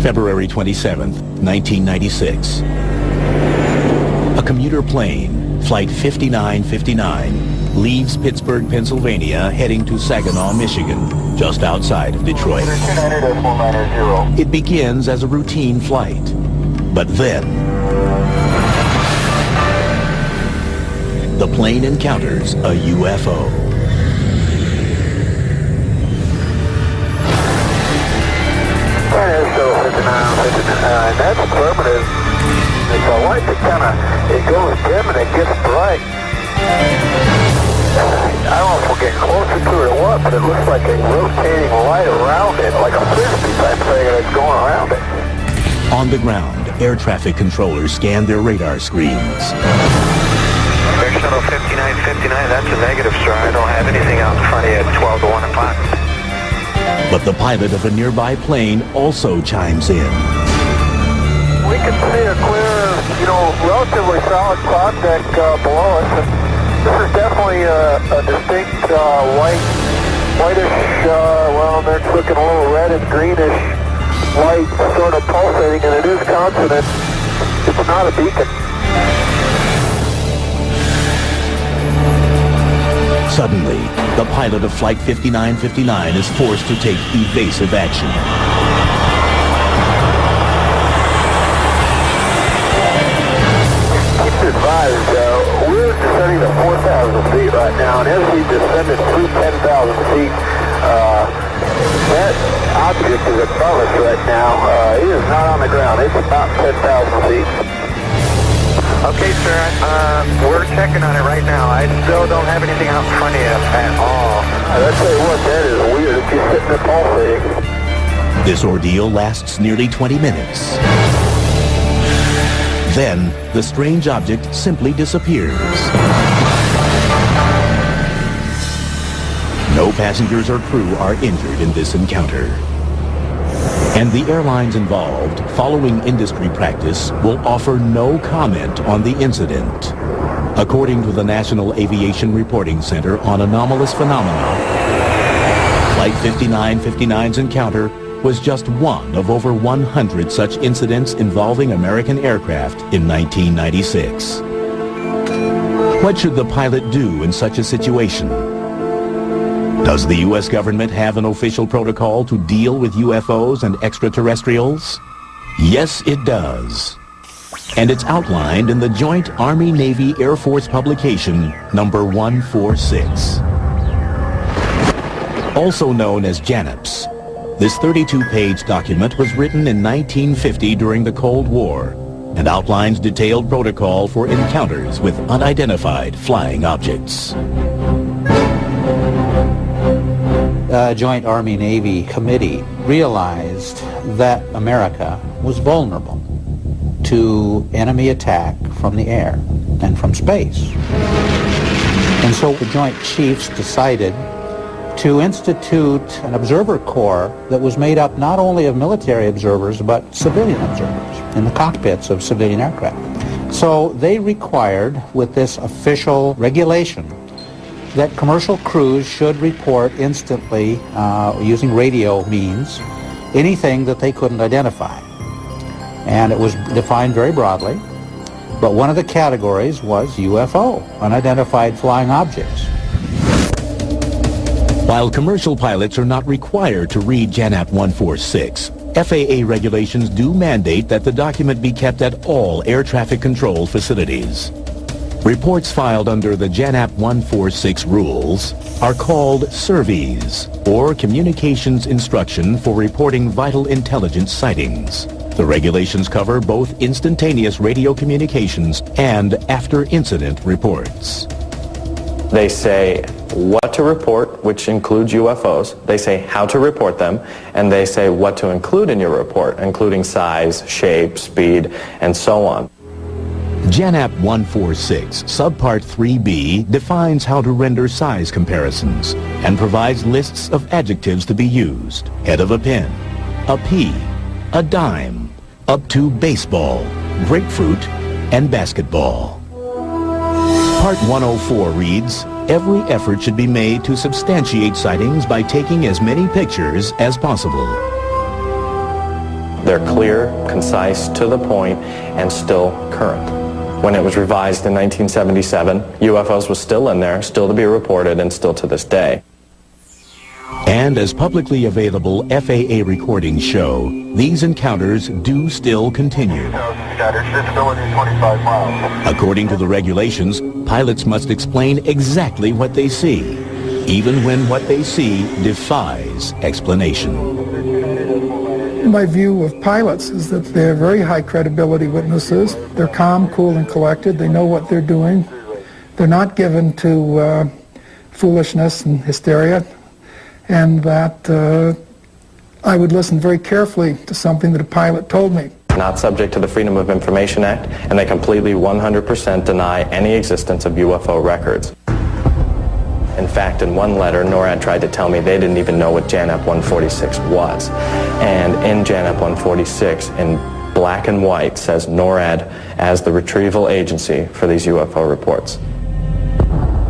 February 27th, 1996. A commuter plane, Flight 5959, leaves Pittsburgh, Pennsylvania, heading to Saginaw, Michigan, just outside of Detroit. It begins as a routine flight, but then the plane encounters a UFO. That's affirmative. It's a light that it goes dim and it gets bright. I don't know if we're getting closer to it or what, but it looks like a rotating light around it, like a frisbee type thing that's going around it. On the ground, air traffic controllers scan their radar screens. Air Shuttle 5959, that's a negative, sir. I don't have anything out in front of you at 12 to 1 o'clock. But the pilot of a nearby plane also chimes in. We can see a clear, relatively solid cloud deck below us. And this is definitely a distinct whitish, it's looking a little red and greenish light sort of pulsating, and it is constant. It's not a beacon. Suddenly, the pilot of Flight 5959 is forced to take evasive action. Keep advised, we're descending to 4,000 feet right now, and as we descended through 10,000 feet, that object is above us right now. It is not on the ground. It's about 10,000 feet. Okay, sir. We're checking on it right now. I still don't have anything out in front of you at all. I'll tell you what, that is weird. If you're sitting there pulsating. This ordeal lasts nearly 20 minutes. Then, the strange object simply disappears. No passengers or crew are injured in this encounter. And the airlines involved, following industry practice, will offer no comment on the incident. According to the National Aviation Reporting Center on Anomalous Phenomena, Flight 5959's encounter was just one of over 100 such incidents involving American aircraft in 1996. What should the pilot do in such a situation? Does the U.S. government have an official protocol to deal with UFOs and extraterrestrials? Yes, it does. And it's outlined in the Joint Army-Navy-Air Force publication number 146. Also known as JANAPS, this 32-page document was written in 1950 during the Cold War and outlines detailed protocol for encounters with unidentified flying objects. Joint Army-Navy Committee realized that America was vulnerable to enemy attack from the air and from space. And so the Joint Chiefs decided to institute an observer corps that was made up not only of military observers but civilian observers in the cockpits of civilian aircraft. So they required, with this official regulation, that commercial crews should report instantly, using radio means, anything that they couldn't identify. And it was defined very broadly, but one of the categories was UFO, unidentified flying objects. While commercial pilots are not required to read JANAP 146, FAA regulations do mandate that the document be kept at all air traffic control facilities. Reports filed under the JANAP 146 rules are called surveys, or Communications Instruction for Reporting Vital Intelligence Sightings. The regulations cover both instantaneous radio communications and after-incident reports. They say what to report, which includes UFOs. They say how to report them, and they say what to include in your report, including size, shape, speed, and so on. JANAP 146, Subpart 3B, defines how to render size comparisons and provides lists of adjectives to be used. Head of a pin, a pea, a dime, up to baseball, grapefruit, and basketball. Part 104 reads, every effort should be made to substantiate sightings by taking as many pictures as possible. They're clear, concise, to the point, and still current. When it was revised in 1977, UFOs was still in there, still to be reported, and still to this day. And as publicly available FAA recordings show, these encounters do still continue. According to the regulations, pilots must explain exactly what they see, even when what they see defies explanation. My view of pilots is that they're very high credibility witnesses. They're calm, cool, and collected. They know what they're doing. They're not given to foolishness and hysteria. And that I would listen very carefully to something that a pilot told me. Not subject to the Freedom of Information Act, and they completely 100% deny any existence of UFO records. In fact, in one letter, NORAD tried to tell me they didn't even know what JANAP 146 was. And in JANAP 146, in black and white, says NORAD as the retrieval agency for these UFO reports.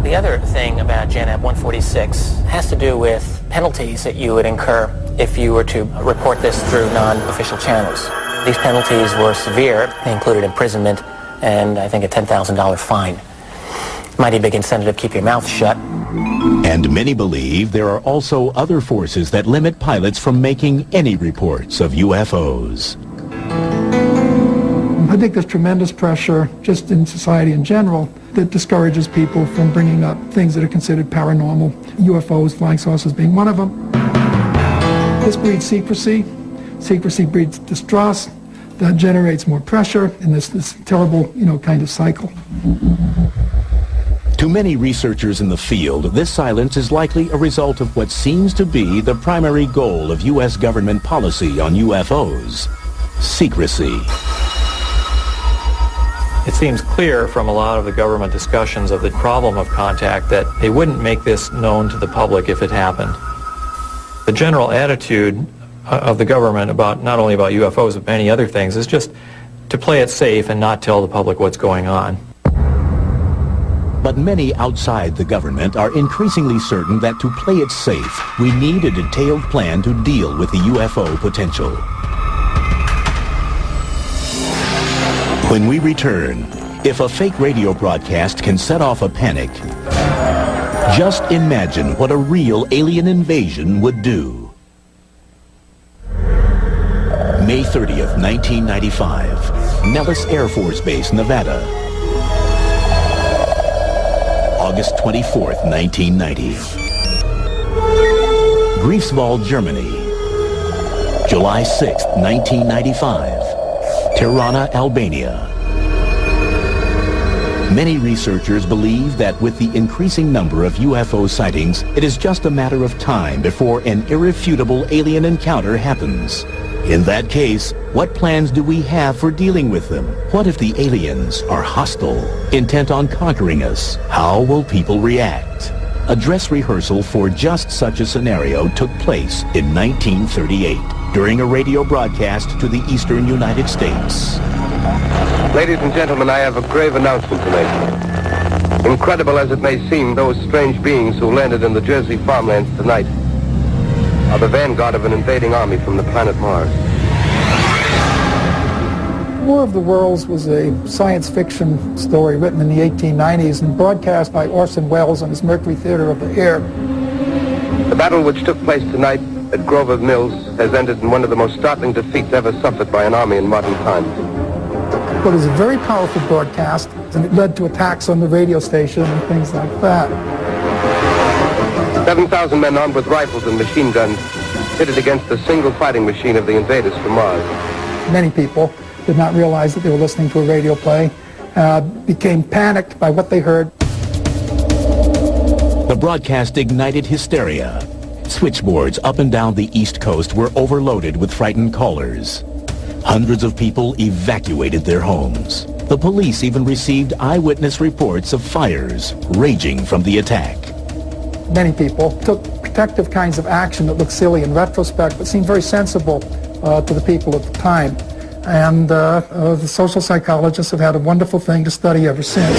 The other thing about JANAP 146 has to do with penalties that you would incur if you were to report this through non-official channels. These penalties were severe. They included imprisonment and I think a $10,000 fine. Mighty big incentive to keep your mouth shut. And many believe there are also other forces that limit pilots from making any reports of UFOs. I think there's tremendous pressure just in society in general that discourages people from bringing up things that are considered paranormal, UFOs, flying saucers being one of them. This breeds secrecy. Secrecy breeds distrust. That generates more pressure in this terrible, kind of cycle. To many researchers in the field, this silence is likely a result of what seems to be the primary goal of U.S. government policy on UFOs: secrecy. It seems clear from a lot of the government discussions of the problem of contact that they wouldn't make this known to the public if it happened. The general attitude of the government about not only about UFOs but many other things is just to play it safe and not tell the public what's going on. But many outside the government are increasingly certain that to play it safe, we need a detailed plan to deal with the UFO potential. When we return, if a fake radio broadcast can set off a panic, just imagine what a real alien invasion would do. May 30th, 1995, Nellis Air Force Base, Nevada. August 24th, 1990. Greifswald, Germany. July 6th, 1995. Tirana, Albania. Many researchers believe that with the increasing number of UFO sightings, it is just a matter of time before an irrefutable alien encounter happens. In that case, what plans do we have for dealing with them? What if the aliens are hostile, intent on conquering us? How will people react? A dress rehearsal for just such a scenario took place in 1938 during a radio broadcast to the eastern United States. Ladies and gentlemen, I have a grave announcement to make. Incredible as it may seem, those strange beings who landed in the Jersey farmlands tonight are the vanguard of an invading army from the planet Mars. War of the Worlds was a science fiction story written in the 1890s and broadcast by Orson Welles on his Mercury Theater of the Air. The battle which took place tonight at Grover Mills has ended in one of the most startling defeats ever suffered by an army in modern times. Well, it was a very powerful broadcast, and it led to attacks on the radio station and things like that. 7,000 men armed with rifles and machine guns pitted against the single fighting machine of the invaders from Mars. Many people did not realize that they were listening to a radio play, became panicked by what they heard. The broadcast ignited hysteria. Switchboards up and down the East Coast were overloaded with frightened callers. Hundreds of people evacuated their homes. The police even received eyewitness reports of fires raging from the attack. Many people took protective kinds of action that looked silly in retrospect, but seemed very sensible to the people at the time. And the social psychologists have had a wonderful thing to study ever since.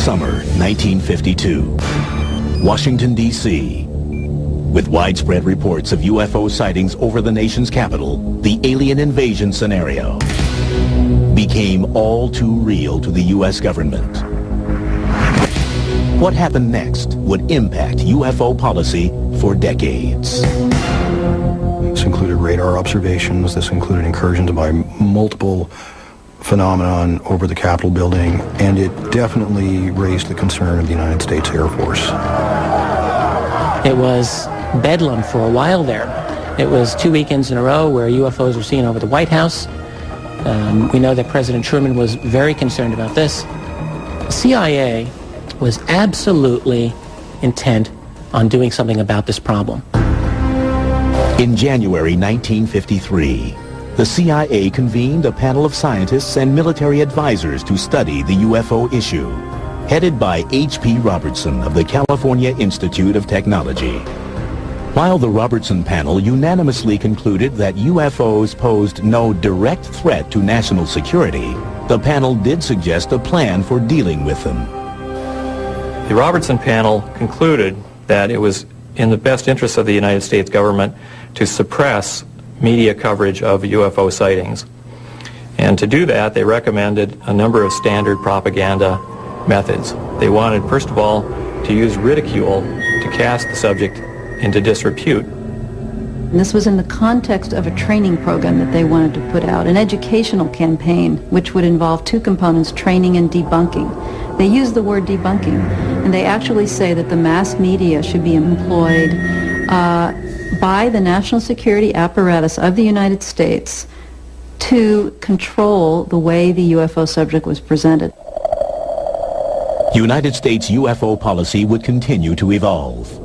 Summer 1952. Washington, D.C. With widespread reports of UFO sightings over the nation's capital, the alien invasion scenario became all too real to the U.S. government. What happened next would impact UFO policy for decades. This included radar observations, this included incursions by multiple phenomenon over the Capitol building, and it definitely raised the concern of the United States Air Force. It was bedlam for a while there. It was 2 weekends in a row where UFOs were seen over the White House. We know that President Truman was very concerned about this. The CIA was absolutely intent on doing something about this problem. In January 1953, the CIA convened a panel of scientists and military advisors to study the UFO issue, headed by H.P. Robertson of the California Institute of Technology. While the Robertson panel unanimously concluded that UFOs posed no direct threat to national security, the panel did suggest a plan for dealing with them. The Robertson panel concluded that it was in the best interest of the United States government to suppress media coverage of UFO sightings. And to do that, they recommended a number of standard propaganda methods. They wanted, first of all, to use ridicule to cast the subject into disrepute. And this was in the context of a training program that they wanted to put out, an educational campaign which would involve two components, training and debunking. They use the word debunking, and they actually say that the mass media should be employed by the national security apparatus of the United States to control the way the UFO subject was presented. United States UFO policy would continue to evolve.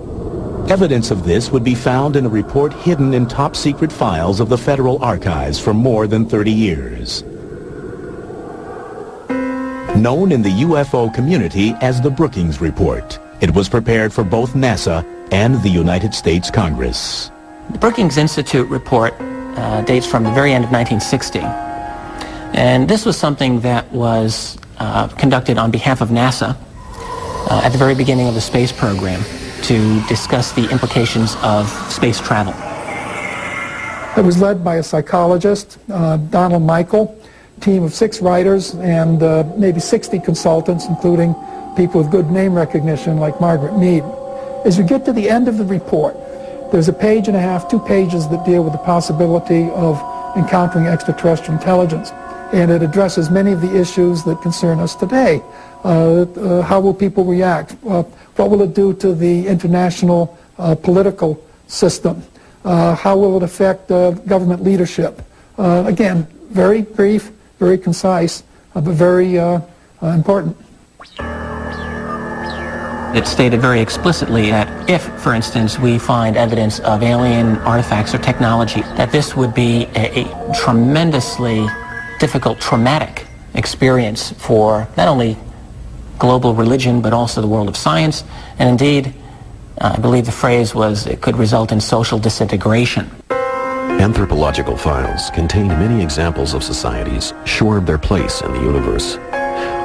Evidence of this would be found in a report hidden in top-secret files of the Federal Archives for more than 30 years. Known in the UFO community as the Brookings Report, it was prepared for both NASA and the United States Congress. The Brookings Institute report dates from the very end of 1960. And this was something that was conducted on behalf of NASA at the very beginning of the space program to discuss the implications of space travel. It was led by a psychologist, Donald Michael, team of 6 writers and maybe 60 consultants, including people with good name recognition like Margaret Mead. As you get to the end of the report, there's a page and a half, 2 pages that deal with the possibility of encountering extraterrestrial intelligence. And it addresses many of the issues that concern us today. How will people react? What will it do to the international political system? How will it affect government leadership? Again, very brief, very concise, but very important. It stated very explicitly that if, for instance, we find evidence of alien artifacts or technology, that this would be a tremendously difficult, traumatic experience for not only global religion, but also the world of science. And indeed, I believe the phrase was, it could result in social disintegration. Anthropological files contain many examples of societies sure of their place in the universe,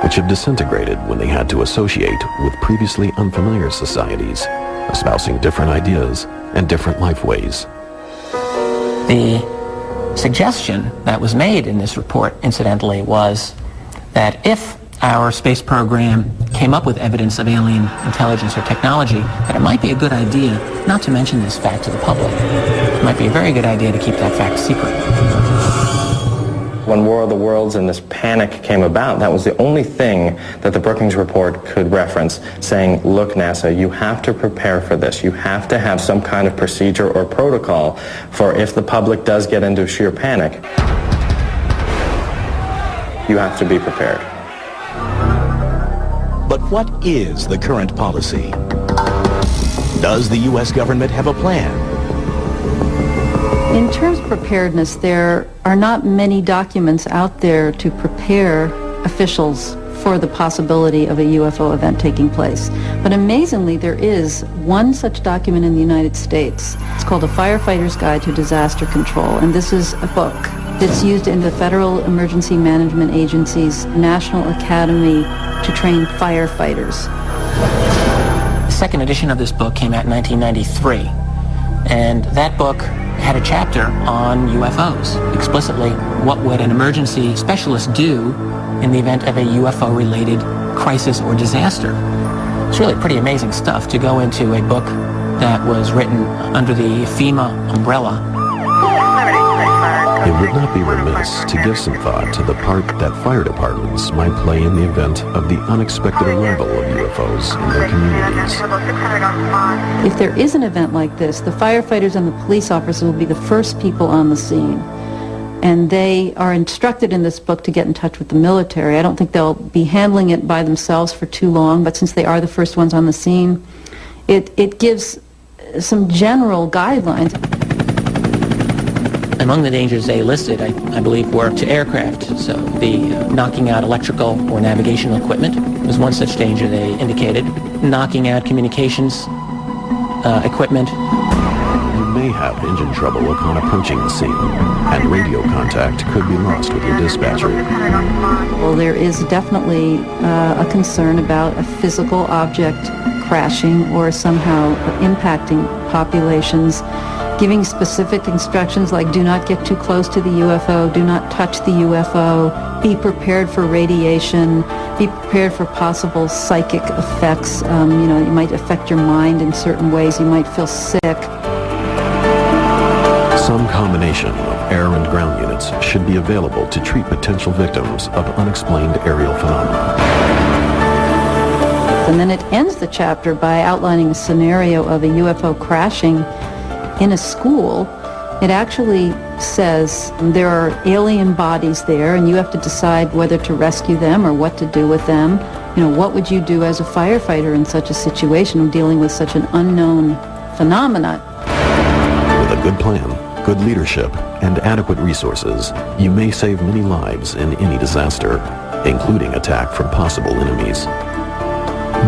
which have disintegrated when they had to associate with previously unfamiliar societies, espousing different ideas and different life ways. The suggestion that was made in this report, incidentally, was that if our space program came up with evidence of alien intelligence or technology, that it might be a good idea not to mention this fact to the public. It might be a very good idea to keep that fact secret. When War of the Worlds and this panic came about, that was the only thing that the Brookings Report could reference, saying, look, NASA, you have to prepare for this. You have to have some kind of procedure or protocol for if the public does get into sheer panic. You have to be prepared. But what is the current policy? Does the U.S. government have a plan? In terms of preparedness, there are not many documents out there to prepare officials for the possibility of a UFO event taking place. But amazingly, there is one such document in the United States. It's called A Firefighter's Guide to Disaster Control, and this is a book that's used in the Federal Emergency Management Agency's National Academy to train firefighters. The second edition of this book came out in 1993. And that book had a chapter on UFOs. Explicitly, what would an emergency specialist do in the event of a UFO-related crisis or disaster? It's really pretty amazing stuff to go into a book that was written under the FEMA umbrella. It would not be remiss to give some thought to the part that fire departments might play in the event of the unexpected arrival of UFOs in their communities. If there is an event like this, the firefighters and the police officers will be the first people on the scene. And they are instructed in this book to get in touch with the military. I don't think they'll be handling it by themselves for too long, but since they are the first ones on the scene, it gives some general guidelines. Among the dangers they listed, I believe, were to aircraft. So the knocking out electrical or navigational equipment was one such danger they indicated. Knocking out communications equipment. You may have engine trouble upon approaching the scene, and radio contact could be lost with your dispatcher. Well, there is definitely a concern about a physical object crashing or somehow impacting populations. Giving specific instructions like do not get too close to the UFO, do not touch the UFO, be prepared for radiation, be prepared for possible psychic effects. You know, it might affect your mind in certain ways. You might feel sick. Some combination of air and ground units should be available to treat potential victims of unexplained aerial phenomena. And then it ends the chapter by outlining a scenario of a UFO crashing in a school. It actually says there are alien bodies there and you have to decide whether to rescue them or what to do with them. You know, what would you do as a firefighter in such a situation dealing with such an unknown phenomenon? With a good plan, good leadership, and adequate resources, you may save many lives in any disaster, including attack from possible enemies.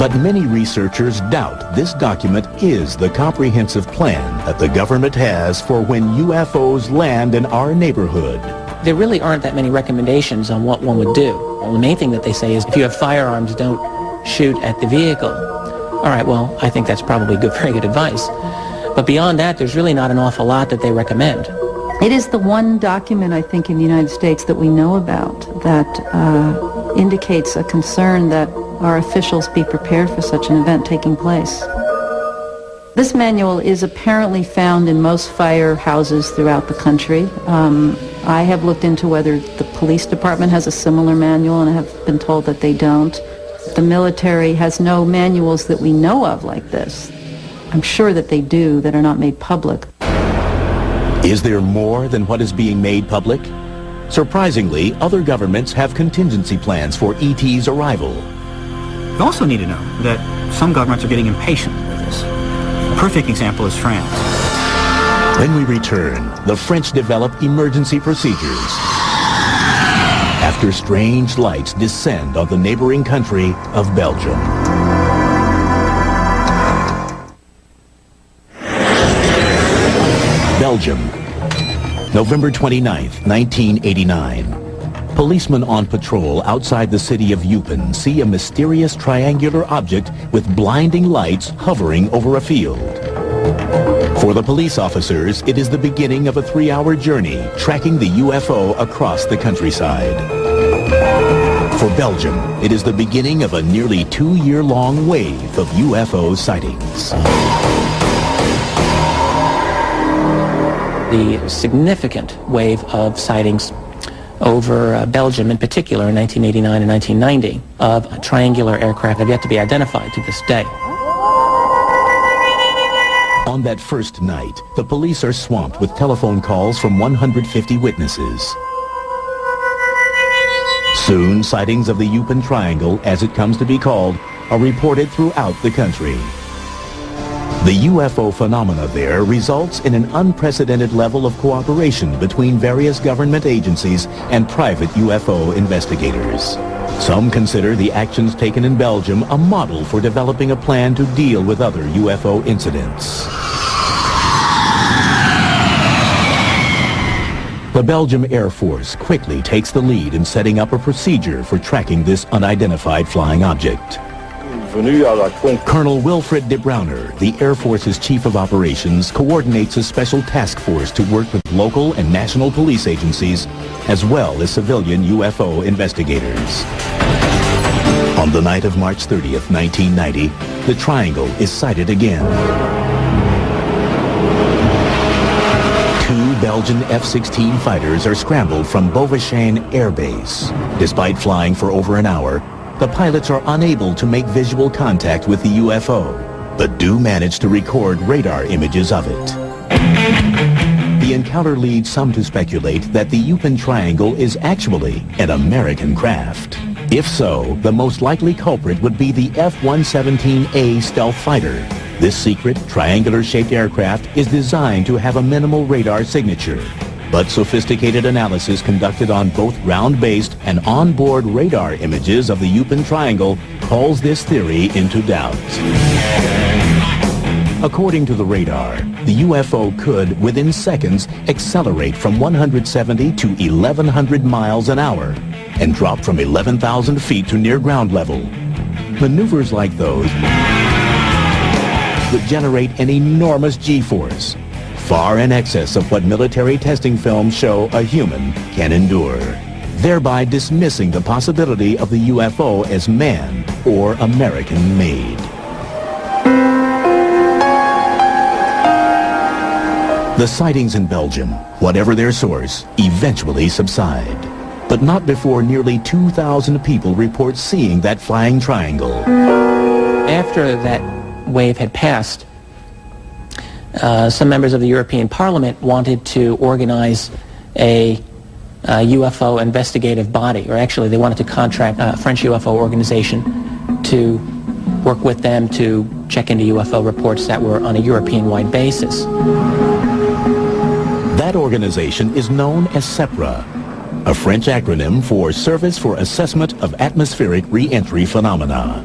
But many researchers doubt this document is the comprehensive plan that the government has for when UFOs land in our neighborhood. There really aren't that many recommendations on what one would do. Well, the main thing that they say is if you have firearms, don't shoot at the vehicle. All right, well, I think that's probably very good advice. But beyond that, there's really not an awful lot that they recommend. It is the one document, I think, in the United States that we know about that indicates a concern that our officials be prepared for such an event taking place. This manual is apparently found in most firehouses throughout the country. I have looked into whether the police department has a similar manual, and I have been told that they don't. The military has no manuals that we know of like this. I'm sure that they do, that are not made public. Is there more than what is being made public? Surprisingly, other governments have contingency plans for ET's arrival. You also need to know that some governments are getting impatient with this. A perfect example is France. When we return, the French develop emergency procedures after strange lights descend on the neighboring country of Belgium. Belgium, November 29th, 1989. Policemen on patrol outside the city of Eupen see a mysterious triangular object with blinding lights hovering over a field. For the police officers, it is the beginning of a 3-hour journey tracking the UFO across the countryside. For Belgium, it is the beginning of a nearly 2-year-long wave of UFO sightings. The significant wave of sightings over Belgium in particular in 1989 and 1990 of triangular aircraft have yet to be identified to this day. On that first night, the police are swamped with telephone calls from 150 witnesses. Soon, sightings of the Eupen Triangle, as it comes to be called, are reported throughout the country. The UFO phenomena there results in an unprecedented level of cooperation between various government agencies and private UFO investigators. Some consider the actions taken in Belgium a model for developing a plan to deal with other UFO incidents. The Belgium Air Force quickly takes the lead in setting up a procedure for tracking this unidentified flying object. Colonel Wilfred de Browner, the Air Force's Chief of Operations, coordinates a special task force to work with local and national police agencies, as well as civilian UFO investigators. On the night of March 30th, 1990, the Triangle is sighted again. Two Belgian F-16 fighters are scrambled from Beauvais Air Base. Despite flying for over an hour, the pilots are unable to make visual contact with the UFO, but do manage to record radar images of it. The encounter leads some to speculate that the Yupin Triangle is actually an American craft. If so, the most likely culprit would be the F-117A stealth fighter. This secret, triangular-shaped aircraft is designed to have a minimal radar signature, but sophisticated analysis conducted on both ground-based and onboard radar images of the Yupin Triangle calls this theory into doubt. According to the radar, the UFO could, within seconds, accelerate from 170 to 1,100 miles an hour and drop from 11,000 feet to near ground level. Maneuvers like those would generate an enormous G-force, far in excess of what military testing films show a human can endure, thereby dismissing the possibility of the UFO as man or American-made. The sightings in Belgium, whatever their source, eventually subside, but not before nearly 2,000 people report seeing that flying triangle. After that wave had passed, some members of the European Parliament wanted to organize a UFO investigative body, or actually they wanted to contract a French UFO organization to work with them to check into UFO reports that were on a European-wide basis. That organization is known as SEPRA, a French acronym for Service for Assessment of Atmospheric Re-Entry Phenomena.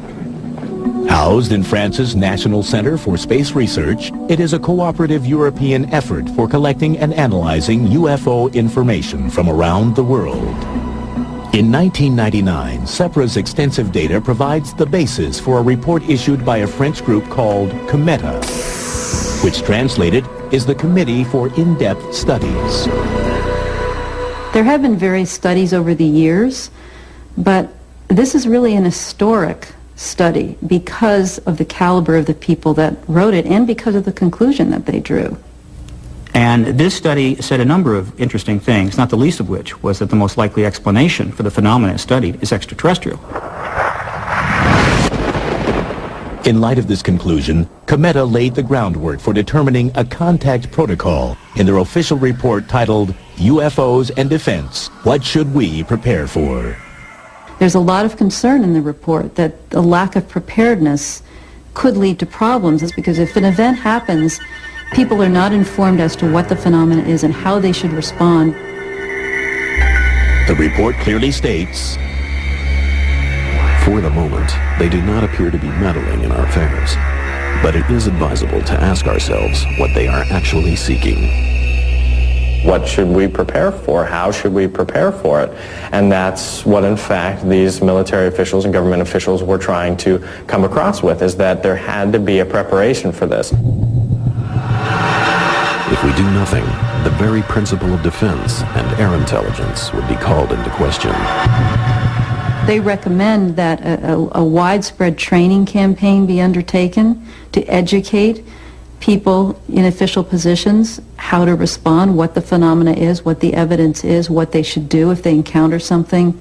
Housed in France's National Center for Space Research, it is a cooperative European effort for collecting and analyzing UFO information from around the world. In 1999, SEPRA's extensive data provides the basis for a report issued by a French group called COMETA, which translated is the Committee for In-Depth Studies. There have been various studies over the years, but this is really an historic study because of the caliber of the people that wrote it and because of the conclusion that they drew. And this study said a number of interesting things, not the least of which was that the most likely explanation for the phenomena studied is extraterrestrial. In light of this conclusion, COMETA laid the groundwork for determining a contact protocol in their official report titled UFOs and Defense, What Should We Prepare For? There's a lot of concern in the report that the lack of preparedness could lead to problems. It's because if an event happens, people are not informed as to what the phenomena is and how they should respond. The report clearly states, for the moment, they do not appear to be meddling in our affairs, but it is advisable to ask ourselves what they are actually seeking. What should we prepare for? How should we prepare for it? And that's what, in fact, these military officials and government officials were trying to come across with, is that there had to be a preparation for this. If we do nothing, the very principle of defense and air intelligence would be called into question. They recommend that a widespread training campaign be undertaken to educate people in official positions how to respond, what the phenomena is, what the evidence is, what they should do if they encounter something.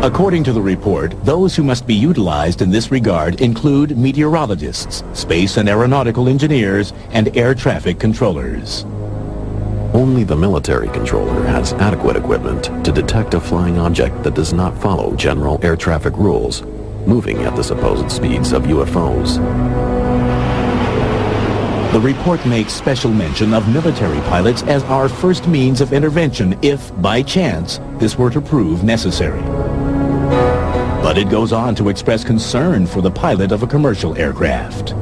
According to the report, those who must be utilized in this regard include meteorologists, space and aeronautical engineers, and air traffic controllers. Only the military controller has adequate equipment to detect a flying object that does not follow general air traffic rules, moving at the supposed speeds of UFOs. The report makes special mention of military pilots as our first means of intervention if, by chance, this were to prove necessary. But it goes on to express concern for the pilot of a commercial aircraft.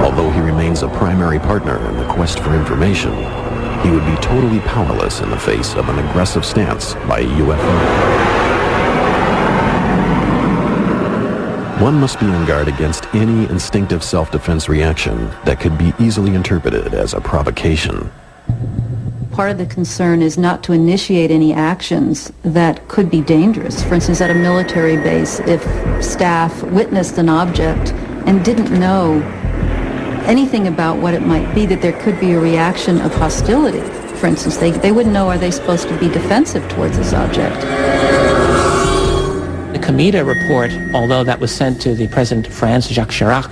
Although he remains a primary partner in the quest for information, he would be totally powerless in the face of an aggressive stance by a UFO. One must be on guard against any instinctive self-defense reaction that could be easily interpreted as a provocation. Part of the concern is not to initiate any actions that could be dangerous. For instance, at a military base, if staff witnessed an object and didn't know anything about what it might be, that there could be a reaction of hostility. For instance, they wouldn't know, are they supposed to be defensive towards this object? The Cometa report, although that was sent to the President of France, Jacques Chirac,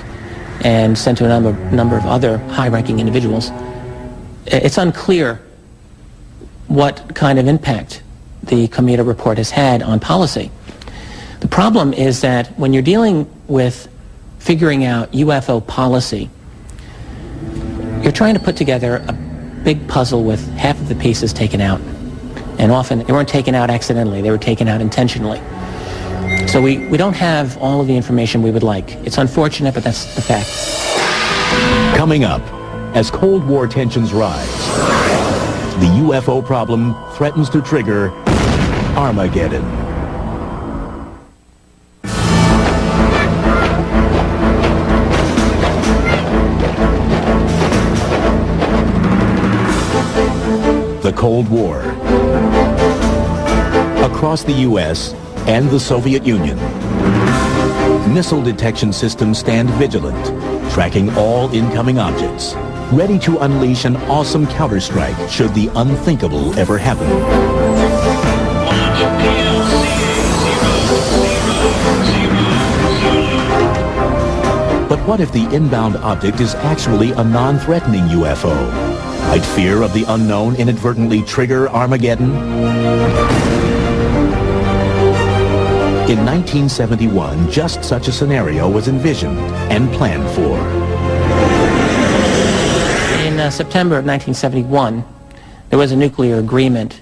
and sent to a number of other high-ranking individuals, it's unclear what kind of impact the Cometa report has had on policy. The problem is that when you're dealing with figuring out UFO policy, you're trying to put together a big puzzle with half of the pieces taken out. And often they weren't taken out accidentally, they were taken out intentionally. So we don't have all of the information we would like. It's unfortunate, but that's the fact. Coming up, as Cold War tensions rise, the UFO problem threatens to trigger Armageddon. The Cold War. Across the U.S. and the Soviet Union, missile detection systems stand vigilant, tracking all incoming objects, ready to unleash an awesome counterstrike should the unthinkable ever happen. But what if the inbound object is actually a non-threatening UFO? Might fear of the unknown inadvertently trigger Armageddon? In 1971, just such a scenario was envisioned and planned for. In September of 1971, there was a nuclear agreement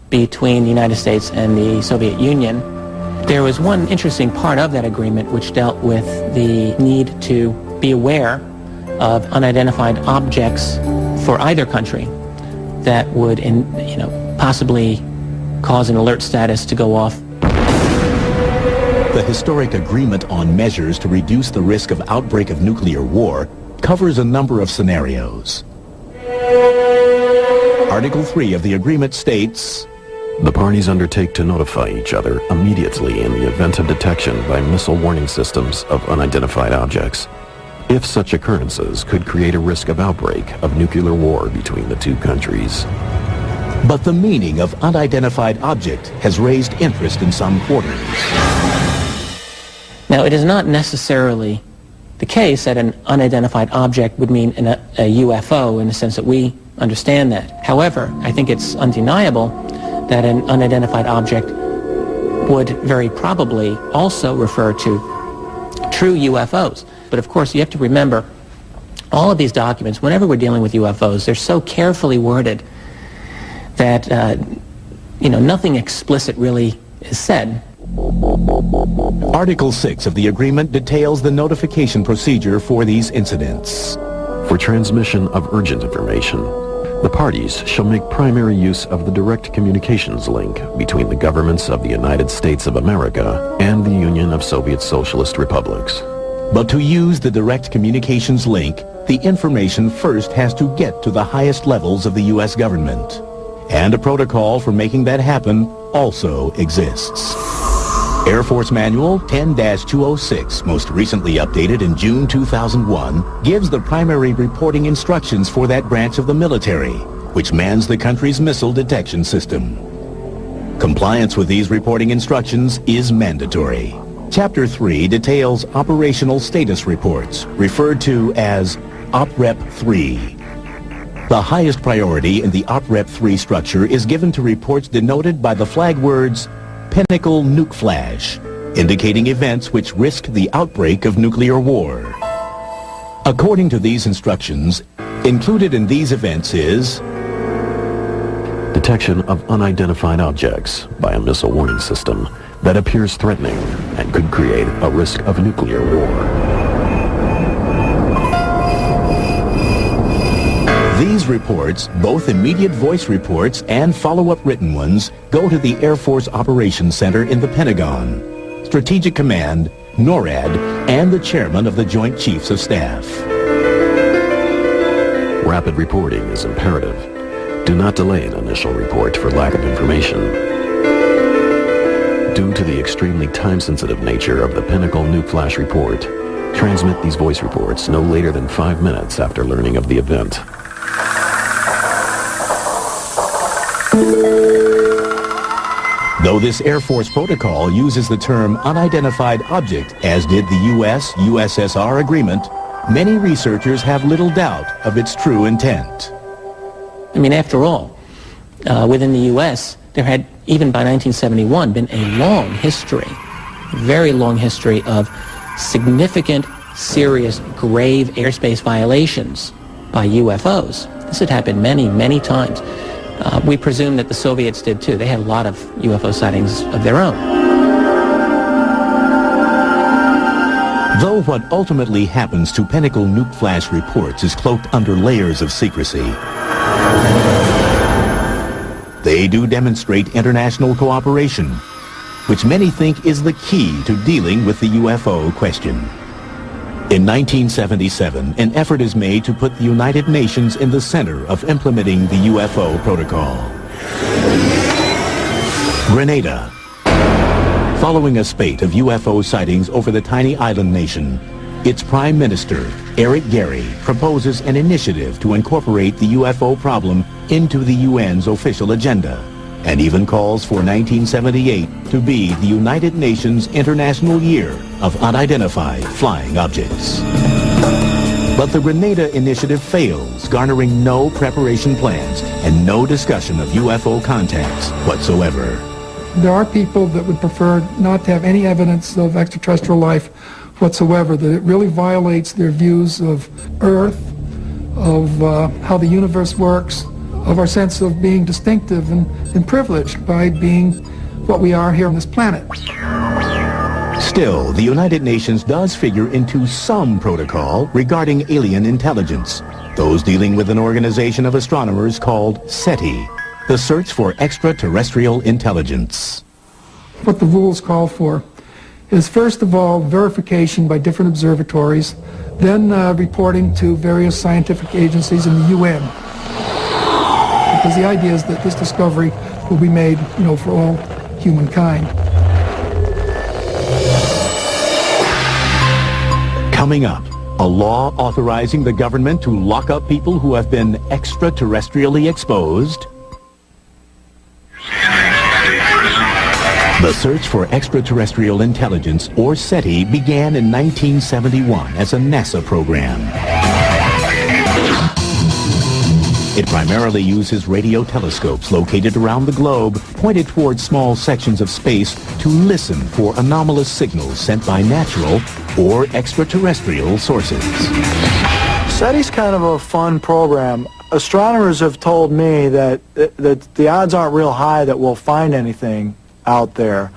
between the United States and the Soviet Union. There was one interesting part of that agreement which dealt with the need to be aware of unidentified objects for either country that would, possibly cause an alert status to go off. The historic agreement on measures to reduce the risk of outbreak of nuclear war covers a number of scenarios. Article 3 of the agreement states, the parties undertake to notify each other immediately in the event of detection by missile warning systems of unidentified objects, if such occurrences could create a risk of outbreak of nuclear war between the two countries. But the meaning of unidentified object has raised interest in some quarters. Now, it is not necessarily the case that an unidentified object would mean a UFO in the sense that we understand that. However, I think it's undeniable that an unidentified object would very probably also refer to true UFOs. But of course, you have to remember, all of these documents, whenever we're dealing with UFOs, they're so carefully worded that, nothing explicit really is said. Article 6 of the agreement details the notification procedure for these incidents. For transmission of urgent information, the parties shall make primary use of the direct communications link between the governments of the United States of America and the Union of Soviet Socialist Republics. But to use the direct communications link, the information first has to get to the highest levels of the U.S. government. And a protocol for making that happen also exists. Air Force Manual 10-206, most recently updated in June 2001, gives the primary reporting instructions for that branch of the military, which mans the country's missile detection system. Compliance with these reporting instructions is mandatory. Chapter 3 details operational status reports, referred to as OPREP 3. The highest priority in the OPREP 3 structure is given to reports denoted by the flag words Pinnacle Nuke Flash, indicating events which risked the outbreak of nuclear war. According to these instructions, included in these events is detection of unidentified objects by a missile warning system that appears threatening and could create a risk of nuclear war. These reports, both immediate voice reports and follow-up written ones, go to the Air Force Operations Center in the Pentagon. Strategic Command NORAD, and the chairman of the Joint Chiefs of Staff. Rapid reporting is imperative. Do not delay an initial report for lack of information. Due to the extremely time-sensitive nature of the Pinnacle Nuke Flash report, transmit these voice reports no later than 5 minutes after learning of the event. Though this Air Force protocol uses the term unidentified object, as did the U.S.-USSR agreement, many researchers have little doubt of its true intent. I mean, after all, within the U.S., there had, even by 1971, been a long history, very long history of significant, serious, grave airspace violations by UFOs. This had happened many, many times. We presume that the Soviets did too. They had a lot of UFO sightings of their own. Though what ultimately happens to Pinnacle Nuke Flash reports is cloaked under layers of secrecy, they do demonstrate international cooperation, which many think is the key to dealing with the UFO question. In 1977, an effort is made to put the United Nations in the center of implementing the UFO protocol. Grenada. Following a spate of UFO sightings over the tiny island nation, its Prime Minister, Eric Gary, proposes an initiative to incorporate the UFO problem into the UN's official agenda, and even calls for 1978 to be the United Nations International Year of Unidentified Flying Objects. But the Grenada initiative fails, garnering no preparation plans and no discussion of UFO contacts whatsoever. There are people that would prefer not to have any evidence of extraterrestrial life whatsoever, that it really violates their views of Earth, of how the universe works, of our sense of being distinctive and privileged by being what we are here on this planet. Still, the United Nations does figure into some protocol regarding alien intelligence, those dealing with an organization of astronomers called SETI, the Search for Extraterrestrial Intelligence. What the rules call for is, first of all, verification by different observatories, then reporting to various scientific agencies in the UN. Because the idea is that this discovery will be made, for all humankind. Coming up, a law authorizing the government to lock up people who have been extraterrestrially exposed. The search for extraterrestrial intelligence, or SETI, began in 1971 as a NASA program. It primarily uses radio telescopes located around the globe, pointed towards small sections of space to listen for anomalous signals sent by natural or extraterrestrial sources. SETI's kind of a fun program. Astronomers have told me that the odds aren't real high that we'll find anything out there,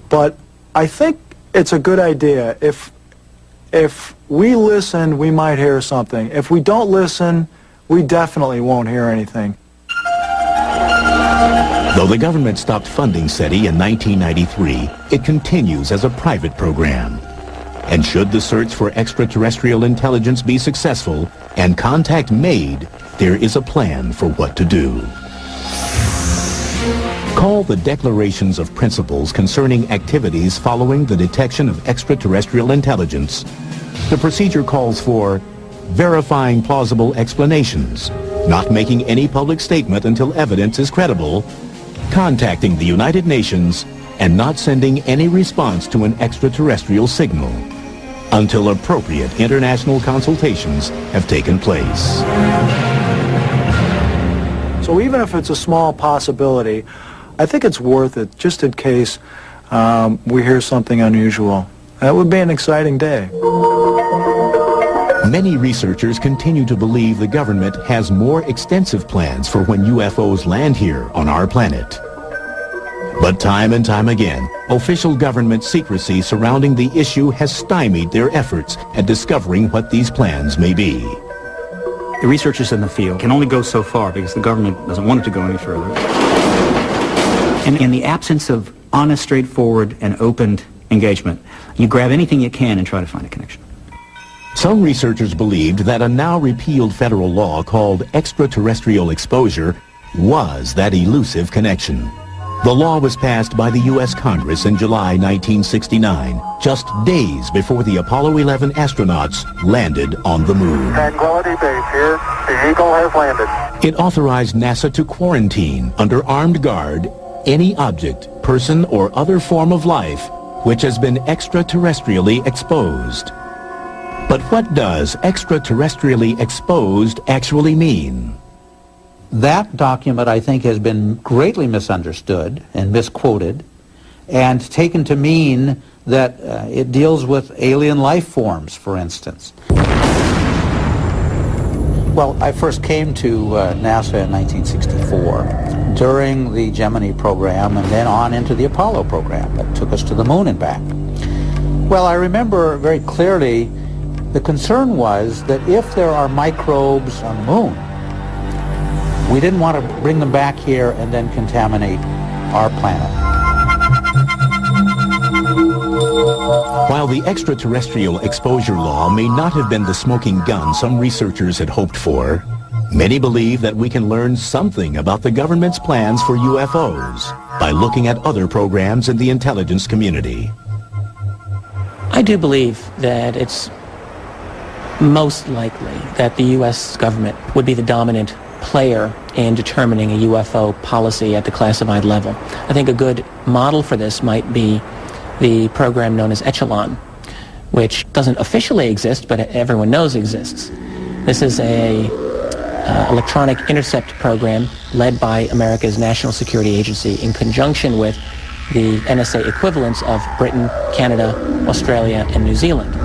but I think it's a good idea. If we listen, we might hear something. If we don't listen, we definitely won't hear anything. Though the government stopped funding SETI in 1993, it continues as a private program. And should the search for extraterrestrial intelligence be successful and contact made, there is a plan for what to do. Called the Declarations of Principles Concerning Activities Following the Detection of Extraterrestrial Intelligence, the procedure calls for verifying plausible explanations, not making any public statement until evidence is credible, contacting the United Nations, and not sending any response to an extraterrestrial signal until appropriate international consultations have taken place. So even if it's a small possibility, I think it's worth it, just in case we hear something unusual. That would be an exciting day. Many researchers continue to believe the government has more extensive plans for when UFOs land here on our planet. But time and time again, official government secrecy surrounding the issue has stymied their efforts at discovering what these plans may be. The researchers in the field can only go so far because the government doesn't want it to go any further. And in the absence of honest, straightforward, and open engagement. You grab anything you can and try to find a connection. Some researchers believed that a now repealed federal law called extraterrestrial exposure was that elusive connection. The law was passed by the U.S. Congress in July 1969, just days before the Apollo 11 astronauts landed on the moon. Tranquility Base here. The Eagle has landed. It authorized NASA to quarantine under armed guard any object, person, or other form of life which has been extraterrestrially exposed. But what does extraterrestrially exposed actually mean? That document, I think, has been greatly misunderstood and misquoted and taken to mean that it deals with alien life forms, for instance. Well, I first came to NASA in 1964 during the Gemini program and then on into the Apollo program that took us to the moon and back. Well, I remember very clearly the concern was that if there are microbes on the moon, we didn't want to bring them back here and then contaminate our planet. While the extraterrestrial exposure law may not have been the smoking gun some researchers had hoped for, many believe that we can learn something about the government's plans for UFOs by looking at other programs in the intelligence community. I do believe that it's most likely that the U.S. government would be the dominant player in determining a UFO policy at the classified level. I think a good model for this might be the program known as Echelon, which doesn't officially exist, but everyone knows exists. This is a electronic intercept program led by America's National Security Agency in conjunction with the NSA equivalents of Britain, Canada, Australia, and New Zealand.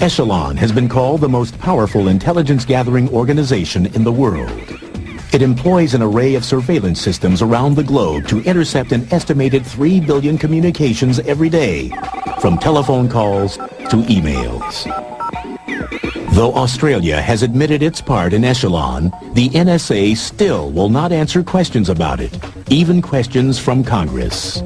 Echelon has been called the most powerful intelligence-gathering organization in the world. It employs an array of surveillance systems around the globe to intercept an estimated 3 billion communications every day, from telephone calls to emails. Though Australia has admitted its part in Echelon, the NSA still will not answer questions about it, even questions from Congress.